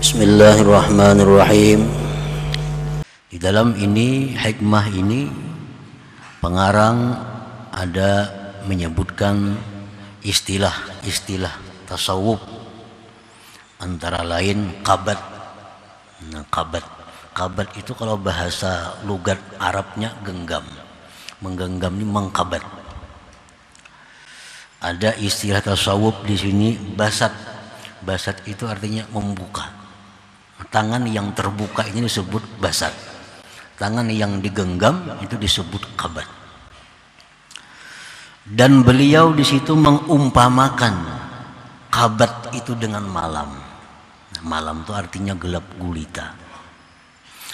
Bismillahirrahmanirrahim. Di dalam ini, hikmah ini, pengarang ada menyebutkan istilah-istilah tasawuf, antara lain qabat. Nah, qabat itu kalau bahasa lugat Arabnya genggam. Menggenggam ini mengqabat. Ada istilah tasawuf di sini basat. Basat itu artinya membuka. Tangan yang terbuka ini disebut basat. Tangan yang digenggam itu disebut qabat. Dan beliau di situ mengumpamakan qabat itu dengan malam. Malam itu artinya gelap gulita.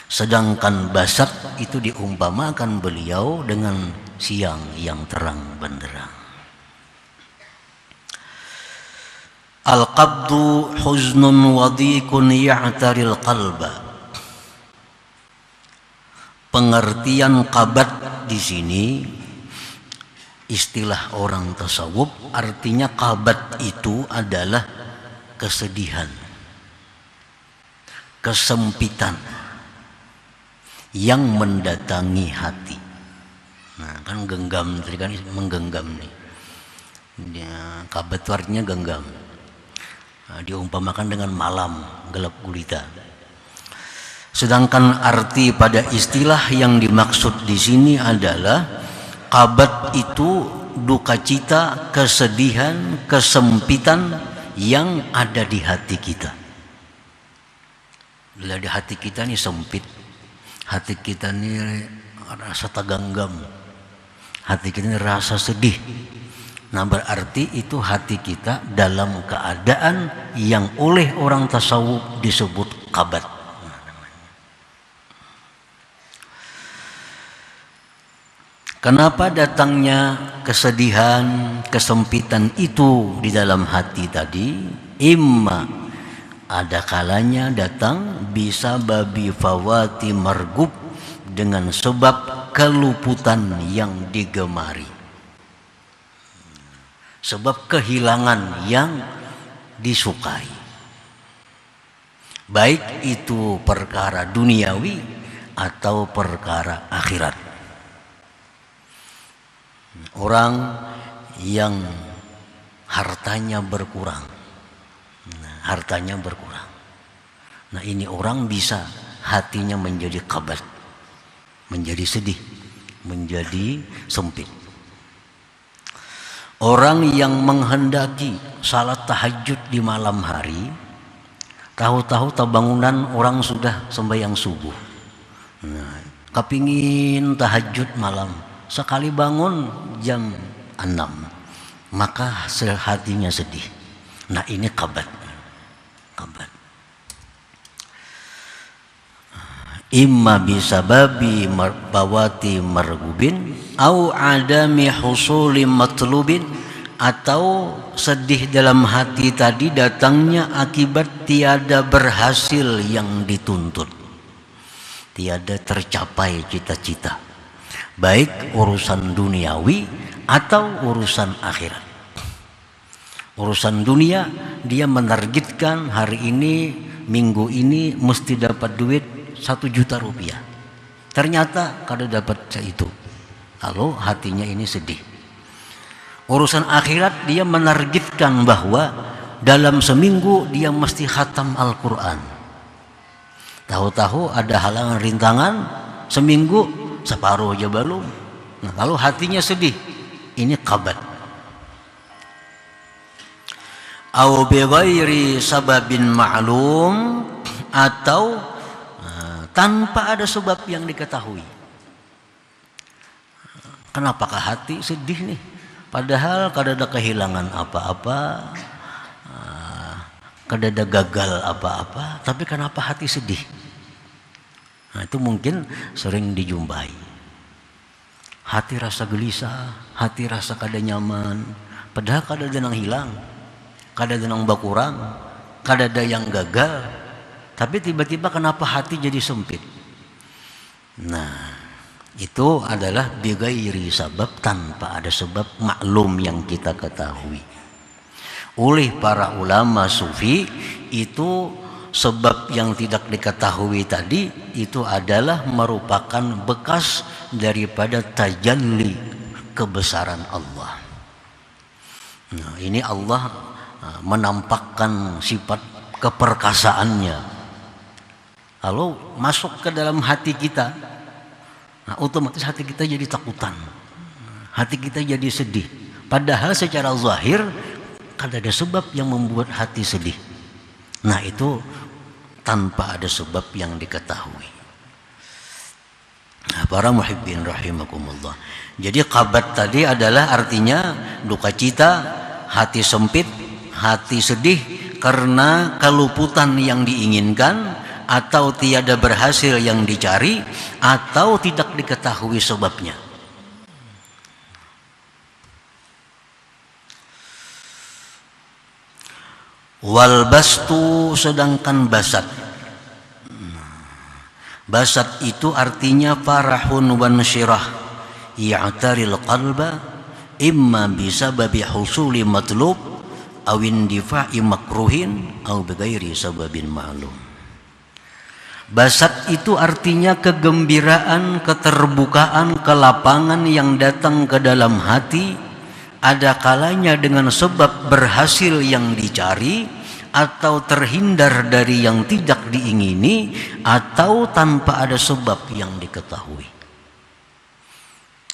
Sedangkan basat itu diumpamakan beliau dengan siang yang terang benderang. Al-qabdu huznun wadikun ya'taril qalba. Pengertian qabat di sini istilah orang tasawuf, artinya qabat itu adalah kesedihan, kesempitan yang mendatangi hati. Nah, kan genggam tadi kan menggenggam nih. Ya, qabat itu artinya genggam. Nah, diumpamakan dengan malam gelap gulita. Sedangkan arti pada istilah yang dimaksud di sini adalah qabat itu duka cita, kesedihan, kesempitan yang ada di hati kita. Bila di hati kita ini sempit, hati kita ini rasa teganggam, hati kita ini rasa sedih. Nah, berarti itu hati kita dalam keadaan yang oleh orang tasawuf disebut qabat. Kenapa datangnya kesedihan, kesempitan itu di dalam hati tadi? Imma ada kalanya datang bisa babi fawati margub, dengan sebab keluputan yang digemari. Sebab kehilangan yang disukai, baik itu perkara duniawi atau perkara akhirat. Orang yang hartanya berkurang, hartanya berkurang. Nah, ini orang bisa hatinya menjadi qabat, menjadi sedih, menjadi sempit. Orang yang menghendaki salat tahajud di malam hari, tahu-tahu bangunan orang sudah sembahyang subuh. Nah, kepingin tahajud malam, sekali bangun jam 6, maka hatinya sedih. Nah, ini qabat. Qabat. Imma bisababi bawati margubin au adami husuli matlubin, atau sedih dalam hati tadi datangnya akibat tiada berhasil yang dituntut, tiada tercapai cita-cita, baik urusan duniawi atau urusan akhirat. Urusan dunia dia menargetkan hari ini, minggu ini mesti dapat duit 1 juta rupiah. Ternyata kada dapat itu, lalu hatinya ini sedih. Urusan akhirat dia menargetkan bahwa dalam seminggu dia mesti khatam Al-Quran. Tahu-tahu ada halangan rintangan, seminggu separuh aja belum. Nah, lalu hatinya sedih. Ini qabat. Au bi ghairi sababin ma'lum, atau tanpa ada sebab yang diketahui. Kenapakah hati sedih nih? Padahal kada ada kehilangan apa-apa, kada ada gagal apa-apa, tapi kenapa hati sedih? Nah, itu mungkin sering dijumpai. Hati rasa gelisah, hati rasa kada nyaman, padahal kada ada yang hilang, kada ada yang berkurang, kada ada yang gagal. Tapi tiba-tiba kenapa hati jadi sempit? Nah, itu adalah bighairi sabab, tanpa ada sebab maklum yang kita ketahui. Oleh para ulama sufi itu sebab yang tidak diketahui tadi itu adalah merupakan bekas daripada tajalli kebesaran Allah. Nah, ini Allah menampakkan sifat keperkasaannya. Kalau masuk ke dalam hati kita, nah, otomatis hati kita jadi takutan, hati kita jadi sedih. Padahal secara zahir kan ada sebab yang membuat hati sedih. Nah, itu tanpa ada sebab yang diketahui. Nah, para muhibbin rahimakumullah. Jadi kabat tadi adalah artinya duka cita, hati sempit, hati sedih karena keluputan yang diinginkan, atau tiada berhasil yang dicari, atau tidak diketahui sebabnya. Wal bastu, sedangkan basat. Basat itu artinya farahun wa nsyirah ya'taril qalba imma bisababi husuli matlub aw indifa'i makruhin aw bighairi sababin ma'lum. Basat itu artinya kegembiraan, keterbukaan, kelapangan yang datang ke dalam hati, ada kalanya dengan sebab berhasil yang dicari, atau terhindar dari yang tidak diingini, atau tanpa ada sebab yang diketahui.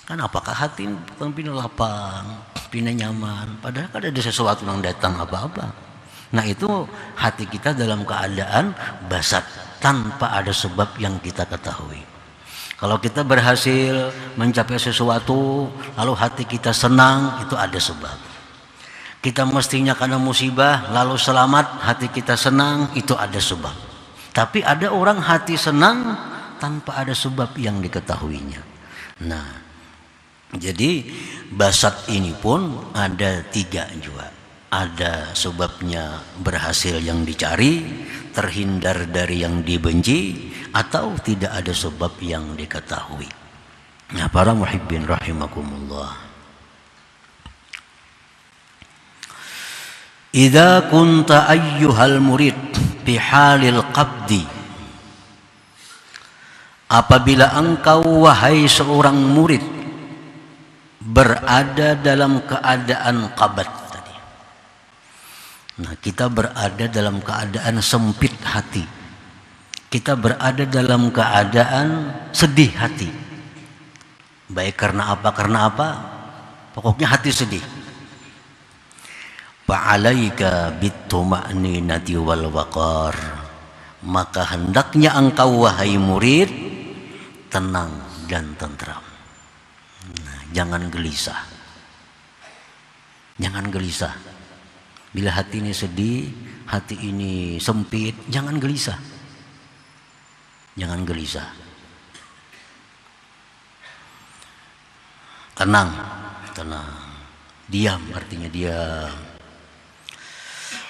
Kan apakah hati bukan pina lapang, pina nyaman, padahal kan ada sesuatu yang datang apa-apa. Nah, itu hati kita dalam keadaan basat, tanpa ada sebab yang kita ketahui. Kalau kita berhasil mencapai sesuatu, lalu hati kita senang, itu ada sebab. Kita mestinya kena musibah, lalu selamat, hati kita senang, itu ada sebab. Tapi ada orang hati senang tanpa ada sebab yang diketahuinya. Nah, jadi basat ini pun ada 3 juga. Ada sebabnya berhasil yang dicari, terhindar dari yang dibenci, atau tidak ada sebab yang diketahui. Nah, para muhibbin rahimakumullah. Idza kunta ayyuhal murid fi halil qabdi, apabila engkau wahai seorang murid berada dalam keadaan qabd. Nah, kita berada dalam keadaan sempit hati. Kita berada dalam keadaan sedih hati. Baik karena apa? Karena apa? Pokoknya hati sedih. Fa'alaika bituma'ninati wal waqar. Maka hendaknya engkau wahai murid tenang dan tentram. Nah, jangan gelisah. Jangan gelisah. Bila hati ini sedih, hati ini sempit, jangan gelisah. Jangan gelisah. Tenang, tenang. Diam artinya diam.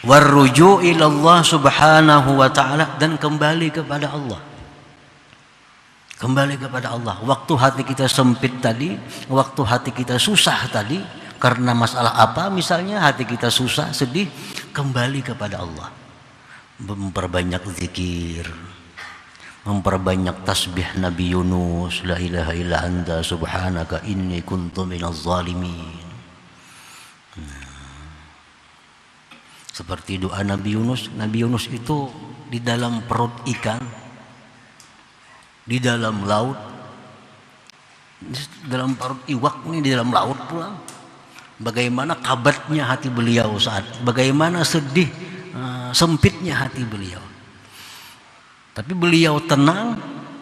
Warruju' ilallah subhanahu wa ta'ala, dan kembali kepada Allah. Kembali kepada Allah. Waktu hati kita sempit tadi, waktu hati kita susah tadi, karena masalah apa misalnya hati kita susah, sedih, kembali kepada Allah. Memperbanyak zikir, memperbanyak tasbih Nabi Yunus, la ilaha illa anta subhanaka inni kuntu minaz zalimin. Seperti doa Nabi Yunus. Nabi Yunus itu di dalam perut ikan, di dalam laut, dalam perut iwak ini, di dalam laut pula. Bagaimana kabatnya hati beliau saat, bagaimana sedih, sempitnya hati beliau. Tapi beliau tenang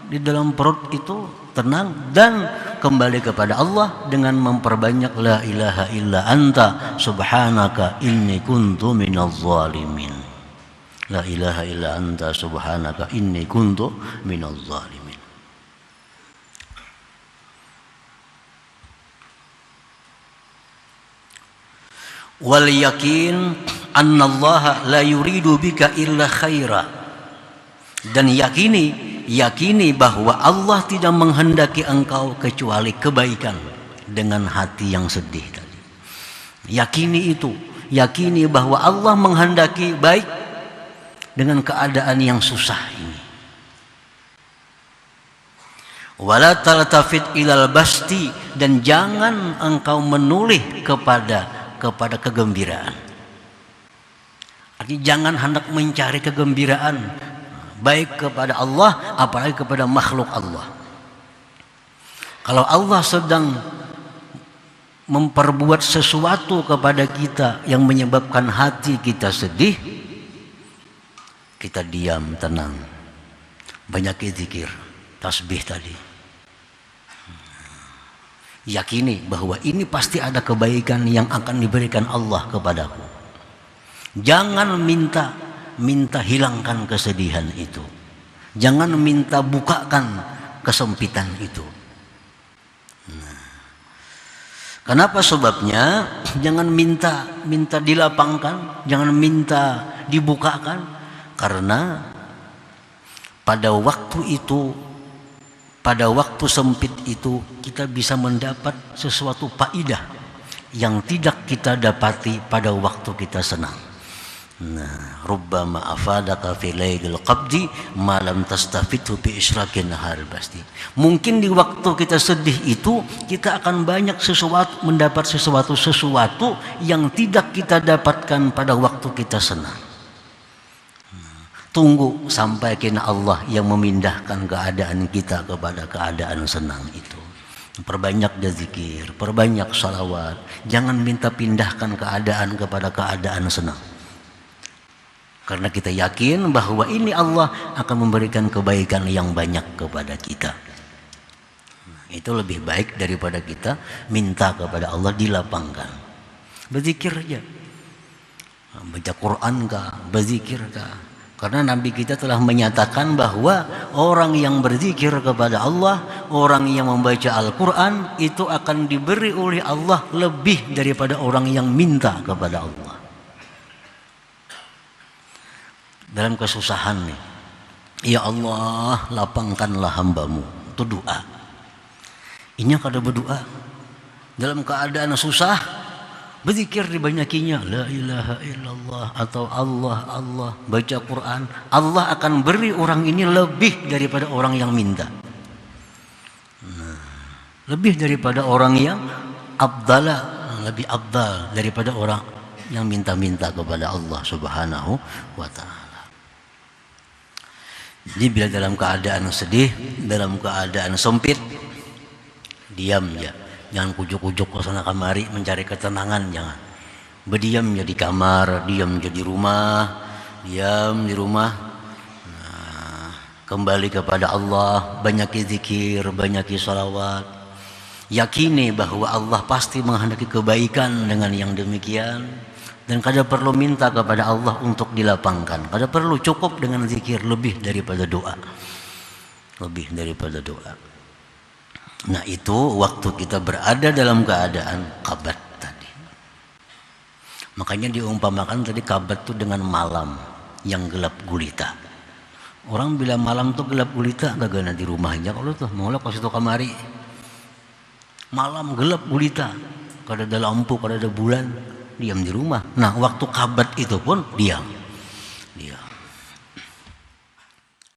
di dalam perut itu, tenang dan kembali kepada Allah dengan memperbanyak la ilaha illa anta subhanaka inni kuntu minaz zalimin. La ilaha illa anta subhanaka inni kuntu minaz zalimin. Wal yakin annallaha la yuridu bika illa khaira, dan yakini bahwa Allah tidak menghendaki engkau kecuali kebaikan dengan hati yang sedih tadi. Yakini itu, yakini bahwa Allah menghendaki baik dengan keadaan yang susah ini. Wala taltafit ilal basti, dan jangan engkau menoleh kepada kegembiraan. Artinya jangan hendak mencari kegembiraan baik kepada Allah apalagi kepada makhluk Allah. Kalau Allah sedang memperbuat sesuatu kepada kita yang menyebabkan hati kita sedih, kita diam, tenang, banyak zikir, tasbih tadi. Yakini bahwa ini pasti ada kebaikan yang akan diberikan Allah kepadaku. Jangan minta hilangkan kesedihan itu. Jangan minta bukakan kesempitan itu. Kenapa sebabnya? Jangan minta dilapangkan, jangan minta dibukakan, karena pada waktu itu, pada waktu sempit itu, kita bisa mendapat sesuatu faidah yang tidak kita dapati pada waktu kita senang. Nah, rubbama afadaka fi lailil qabdi ma lam tastafidhu bi isyraqin nahar pasti. Mungkin di waktu kita sedih itu kita akan banyak mendapat sesuatu yang tidak kita dapatkan pada waktu kita senang. Tunggu sampai kena Allah yang memindahkan keadaan kita kepada keadaan senang itu. Perbanyak zikir, perbanyak salawat. Jangan minta pindahkan keadaan kepada keadaan senang. Karena kita yakin bahwa ini Allah akan memberikan kebaikan yang banyak kepada kita. Itu lebih baik daripada kita minta kepada Allah dilapangkan. Berzikir aja. Baca Quran kah, berzikir kah? Karena Nabi kita telah menyatakan bahwa orang yang berzikir kepada Allah, orang yang membaca Al-Quran, itu akan diberi oleh Allah lebih daripada orang yang minta kepada Allah. Dalam kesusahan nih, ya Allah lapangkanlah hambamu, itu doa. Ini kada berdoa dalam keadaan susah, berzikir dibanyakinya la ilaha illallah atau Allah, baca Quran, Allah akan beri orang ini lebih daripada orang yang minta. Lebih daripada orang yang lebih abdal daripada orang yang minta-minta kepada Allah Subhanahu wa ta'ala. Jadi bila dalam keadaan sedih, dalam keadaan sempit, diam ya. Jangan kujuk-kujuk ke sana kemari mencari ketenangan, jangan. Berdiam ya di kamar, diam ya di rumah, diam di rumah. Nah, kembali kepada Allah, banyak zikir, banyak salawat. Yakini bahwa Allah pasti menghendaki kebaikan dengan yang demikian. Dan kada perlu minta kepada Allah untuk dilapangkan. Kada perlu, cukup dengan zikir lebih daripada doa. Lebih daripada doa. Nah itu waktu kita berada dalam keadaan kabat tadi. Makanya diumpamakan tadi kabat itu dengan malam yang gelap gulita. Orang bila malam tuh gelap gulita gak gana di rumahnya. Kalau tuh mau lah kasih kamari. Malam gelap gulita. Kada ada lampu, kada ada bulan. Diam di rumah. Nah waktu kabat itu pun diam.